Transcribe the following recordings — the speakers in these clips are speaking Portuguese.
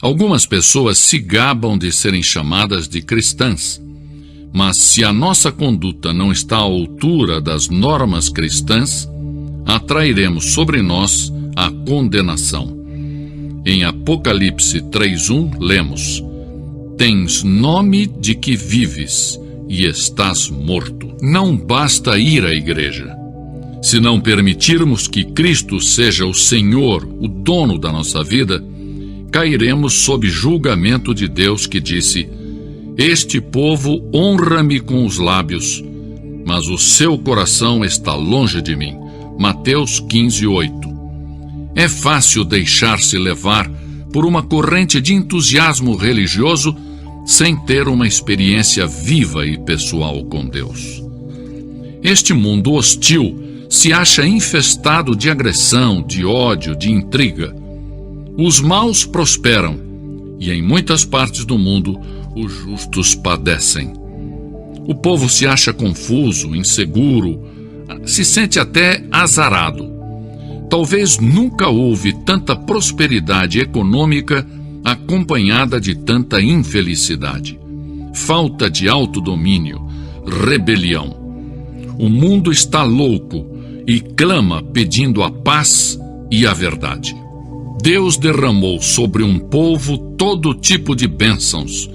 Algumas pessoas se gabam de serem chamadas de cristãs, mas se a nossa conduta não está à altura das normas cristãs, atrairemos sobre nós a condenação. Em Apocalipse 3:1, lemos: Tens nome de que vives e estás morto. Não basta ir à igreja. Se não permitirmos que Cristo seja o Senhor, o dono da nossa vida, cairemos sob julgamento de Deus, que disse: Este povo honra-me com os lábios, mas o seu coração está longe de mim. Mateus 15:8. É fácil deixar-se levar por uma corrente de entusiasmo religioso sem ter uma experiência viva e pessoal com Deus. Este mundo hostil se acha infestado de agressão, de ódio, de intriga. Os maus prosperam e em muitas partes do mundo os justos padecem. O povo se acha confuso, inseguro, se sente até azarado. Talvez nunca houve tanta prosperidade econômica acompanhada de tanta infelicidade, falta de autodomínio, rebelião. O mundo está louco e clama pedindo a paz e a verdade. Deus derramou sobre um povo todo tipo de bênçãos,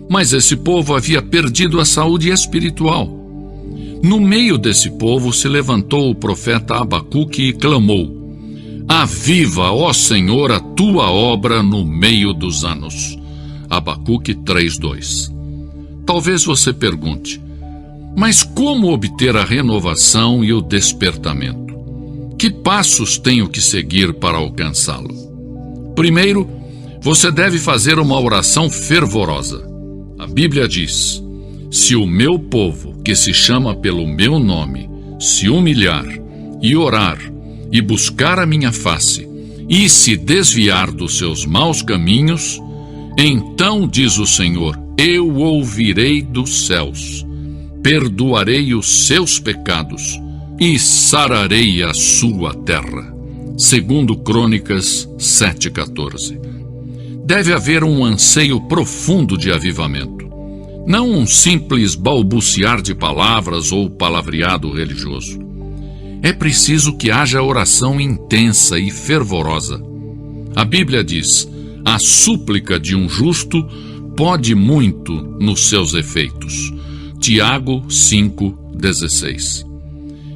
mas esse povo havia perdido a saúde espiritual. No meio desse povo se levantou o profeta Abacuque e clamou: Aviva, ó Senhor, a tua obra no meio dos anos. Abacuque 3:2. Talvez você pergunte: mas como obter a renovação e o despertamento? Que passos tenho que seguir para alcançá-lo? Primeiro, você deve fazer uma oração fervorosa. A Bíblia diz: se o meu povo, que se chama pelo meu nome, se humilhar e orar e buscar a minha face e se desviar dos seus maus caminhos, então, diz o Senhor, eu ouvirei dos céus, perdoarei os seus pecados e sararei a sua terra. Segundo Crônicas 7:14. Deve haver um anseio profundo de avivamento, não um simples balbuciar de palavras ou palavreado religioso. É preciso que haja oração intensa e fervorosa. A Bíblia diz: a súplica de um justo pode muito nos seus efeitos. Tiago 5:16.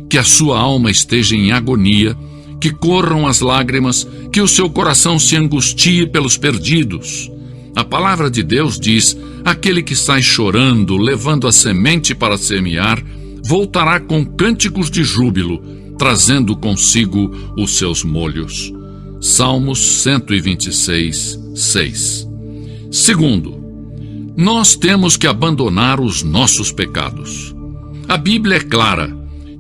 Que a sua alma esteja em agonia, que corram as lágrimas, que o seu coração se angustie pelos perdidos. A palavra de Deus diz: aquele que sai chorando, levando a semente para semear, voltará com cânticos de júbilo, trazendo consigo os seus molhos. Salmos 126:6. Segundo, nós temos que abandonar os nossos pecados. A Bíblia é clara: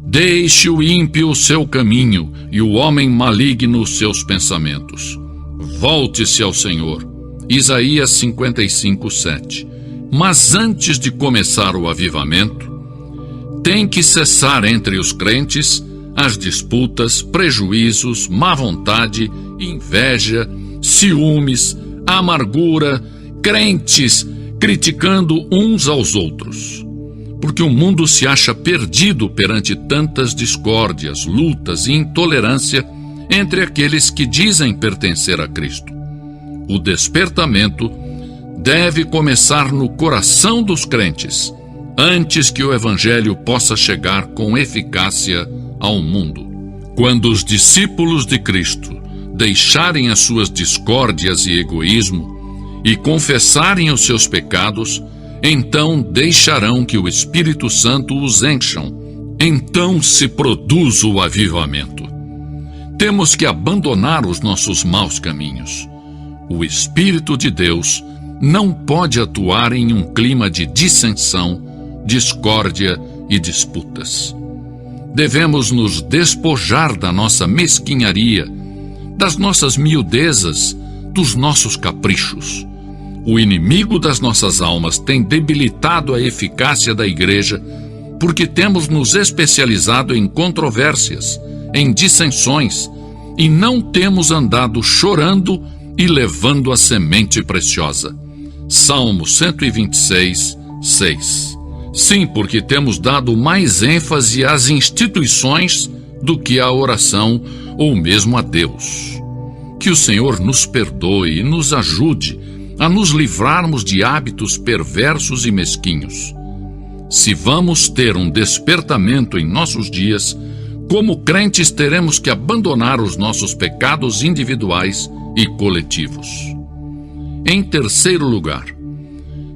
deixe o ímpio o seu caminho e o homem maligno os seus pensamentos. Volte-se ao Senhor. Isaías 55:7. Mas antes de começar o avivamento, tem que cessar entre os crentes as disputas, prejuízos, má vontade, inveja, ciúmes, amargura, crentes criticando uns aos outros. Porque o mundo se acha perdido perante tantas discórdias, lutas e intolerância entre aqueles que dizem pertencer a Cristo. O despertamento deve começar no coração dos crentes, antes que o Evangelho possa chegar com eficácia ao mundo. Quando os discípulos de Cristo deixarem as suas discórdias e egoísmo e confessarem os seus pecados, então deixarão que o Espírito Santo os encham. Então se produz o avivamento. Temos que abandonar os nossos maus caminhos. O Espírito de Deus não pode atuar em um clima de dissensão, discórdia e disputas. Devemos nos despojar da nossa mesquinharia, das nossas miudezas, dos nossos caprichos. O inimigo das nossas almas tem debilitado a eficácia da igreja porque temos nos especializado em controvérsias, em dissensões, e não temos andado chorando e levando a semente preciosa. Salmo 126, 6. Sim, porque temos dado mais ênfase às instituições do que à oração ou mesmo a Deus. Que o Senhor nos perdoe e nos ajude a nos livrarmos de hábitos perversos e mesquinhos. Se vamos ter um despertamento em nossos dias, como crentes teremos que abandonar os nossos pecados individuais e coletivos. Em terceiro lugar,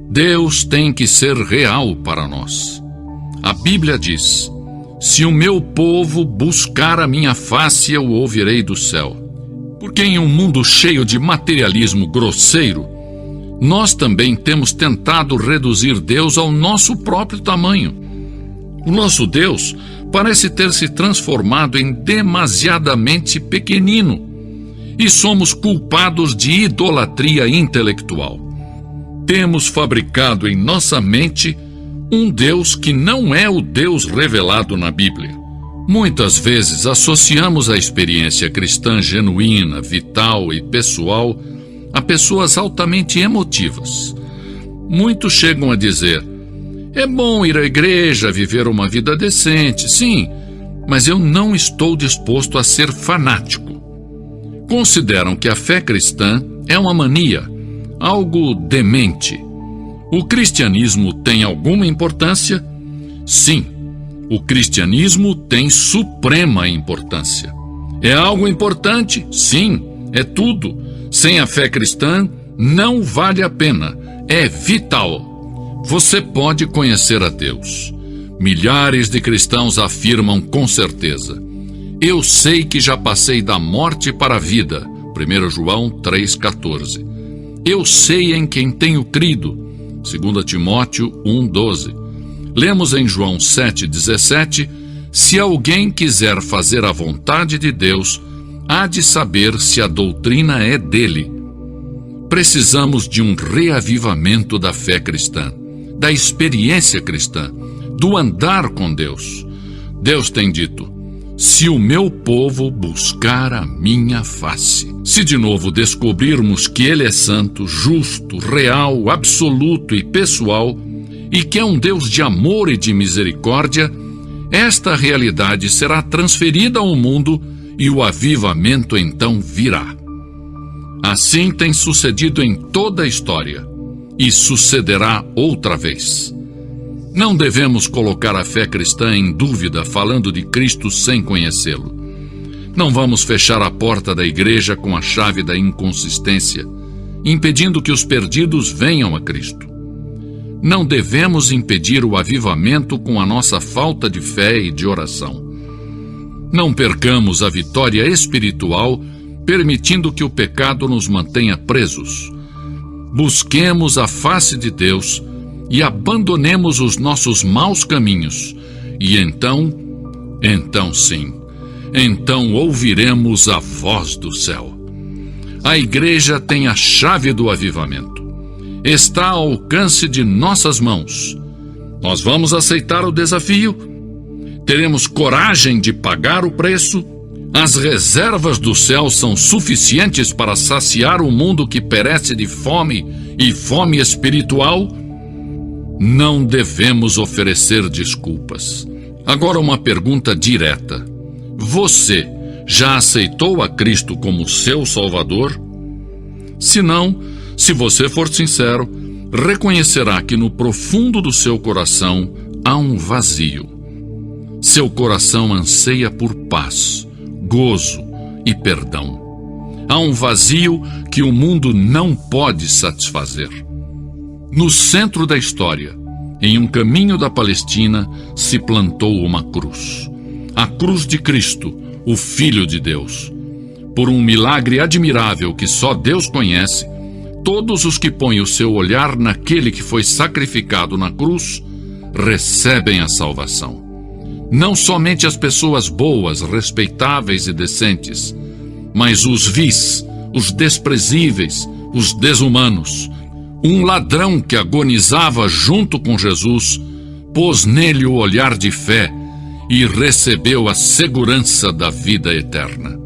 Deus tem que ser real para nós. A Bíblia diz: se o meu povo buscar a minha face, eu o ouvirei do céu. Porque em um mundo cheio de materialismo grosseiro, nós também temos tentado reduzir Deus ao nosso próprio tamanho. O nosso Deus parece ter se transformado em demasiadamente pequenino e somos culpados de idolatria intelectual. Temos fabricado em nossa mente um Deus que não é o Deus revelado na Bíblia. Muitas vezes associamos a experiência cristã genuína, vital e pessoal a pessoas altamente emotivas. Muitos chegam a dizer: é bom ir à igreja, viver uma vida decente, sim, mas eu não estou disposto a ser fanático. Consideram que a fé cristã é uma mania, algo demente. O cristianismo tem alguma importância? Sim, o cristianismo tem suprema importância. É algo importante? Sim, é tudo. Sem a fé cristã, não vale a pena. É vital. Você pode conhecer a Deus. Milhares de cristãos afirmam com certeza: eu sei que já passei da morte para a vida. 1 João 3,14. Eu sei em quem tenho crido. 2 Timóteo 1,12. Lemos em João 7,17: se alguém quiser fazer a vontade de Deus, há de saber se a doutrina é dele. Precisamos de um reavivamento da fé cristã, da experiência cristã, do andar com Deus. Deus tem dito: se o meu povo buscar a minha face. Se de novo descobrirmos que Ele é santo, justo, real, absoluto e pessoal, e que é um Deus de amor e de misericórdia, esta realidade será transferida ao mundo e o avivamento então virá. Assim tem sucedido em toda a história, e sucederá outra vez. Não devemos colocar a fé cristã em dúvida falando de Cristo sem conhecê-lo. Não vamos fechar a porta da igreja com a chave da inconsistência, impedindo que os perdidos venham a Cristo. Não devemos impedir o avivamento com a nossa falta de fé e de oração. Não percamos a vitória espiritual permitindo que o pecado nos mantenha presos. Busquemos a face de Deus e abandonemos os nossos maus caminhos, e então sim, então ouviremos a voz do céu. A igreja tem a chave do avivamento. Está ao alcance de nossas mãos. Nós vamos aceitar o desafio? Teremos coragem de pagar o preço? As reservas do céu são suficientes para saciar o mundo que perece de fome e fome espiritual? Não devemos oferecer desculpas. Agora uma pergunta direta. Você já aceitou a Cristo como seu Salvador? Se não, se você for sincero, reconhecerá que no profundo do seu coração há um vazio. Seu coração anseia por paz, gozo e perdão. Há um vazio que o mundo não pode satisfazer. No centro da história, em um caminho da Palestina, se plantou uma cruz. A cruz de Cristo, o Filho de Deus. Por um milagre admirável que só Deus conhece, todos os que põem o seu olhar naquele que foi sacrificado na cruz, recebem a salvação. Não somente as pessoas boas, respeitáveis e decentes, mas os vis, os desprezíveis, os desumanos. Um ladrão que agonizava junto com Jesus, pôs nele o olhar de fé e recebeu a segurança da vida eterna.